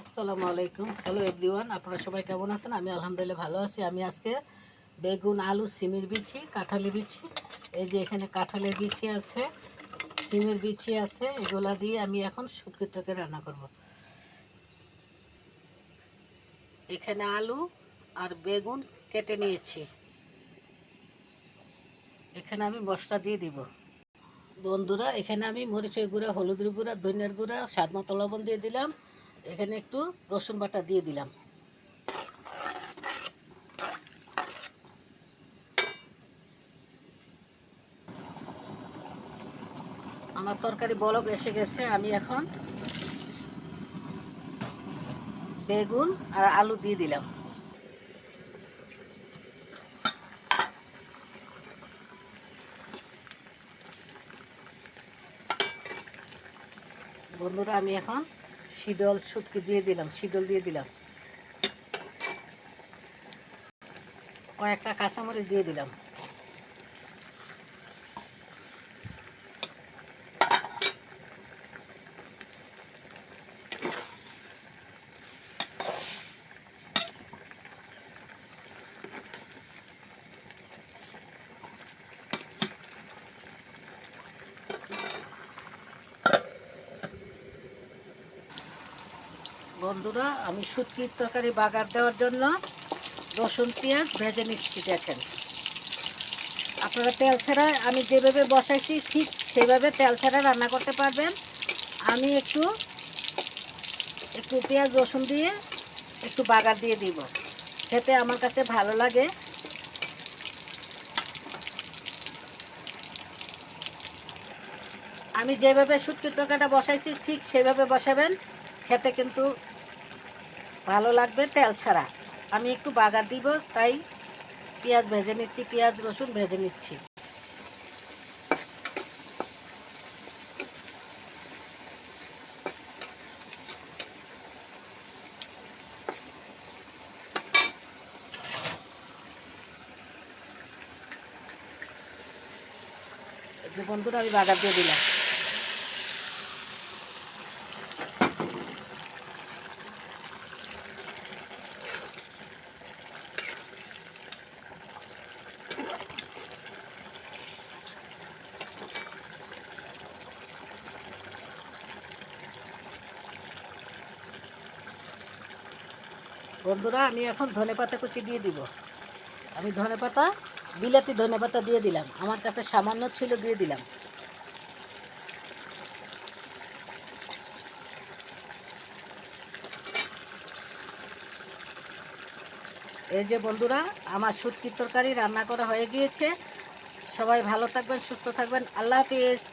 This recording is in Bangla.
আসসালামু আলাইকুম। হ্যালো এভরিওয়ান, আপনারা সবাই কেমন আছেন? আমি আলহামদুলিল্লাহ ভালো আছি। আমি আজকে বেগুন, আলু, সিমের বিচি, কাঁঠালের বিচি, এই যে এখানে কাঁঠালের বিচি আছে, সিমের বিচি আছে, এগুলা দিয়ে আমি এখন শুটকির তরকারি রান্না করব। এখানে আলু আর বেগুন কেটে নিয়েছি। এখানে আমি মশলা দিয়ে দিব। বন্ধুরা, এখানে আমি মরিচের গুঁড়া, হলুদের গুঁড়া, ধনিয়ার গুঁড়া, স্বাদ মতো লবণ দিয়ে দিলাম। এখানে একটু রসুন বাটা দিয়ে দিলাম। আমার তরকারি বলক এসে গেছে। আমি এখন বেগুন আর আলু দিয়ে দিলাম। বন্ধুরা, আমি এখন শীতল শুটকি দিয়ে দিলাম, শীতল দিয়ে দিলাম। কয়েকটা কাঁচামরিচ দিয়ে দিলাম। বন্ধুরা, আমি শুটকির তরকারি বাগার দেওয়ার জন্য রসুন পেঁয়াজ ভেজে নিচ্ছি। দেখেন, আপনারা তেল ছাড়া আমি যেভাবে বসাইছি ঠিক সেভাবে তেল ছাড়া রান্না করতে পারবেন। আমি একটু একটু পেঁয়াজ রসুন দিয়ে একটু বাগার দিয়ে দিব, খেতে আমার কাছে ভালো লাগে। আমি যেভাবে শুটকির তরকারিটা বসাইছি ঠিক সেভাবে বসাবেন, খেতে কিন্তু ভালো লাগবে তেল ছাড়া। আমি একটু বাগার দিব, তাই পেঁয়াজ ভেজে নিচ্ছি, পেঁয়াজ রসুন ভেজে নিচ্ছি। যে বন্ধুরা, আমি বাগার দিয়ে দিলাম। বন্ধুরা, আমি এখন ধনেপাতা কুচি দিয়ে দিব। আমি ধনেপাতা, বিলাতি ধনেপাতা দিয়ে দিলাম, আমার কাছে সামান্য ছিল, দিয়ে দিলাম। এই যে বন্ধুরা, আমার শুটকির তরকারি রান্না করা হয়ে গিয়েছে। সবাই ভালো থাকবেন, সুস্থ থাকবেন। আল্লাহ হাফিজ।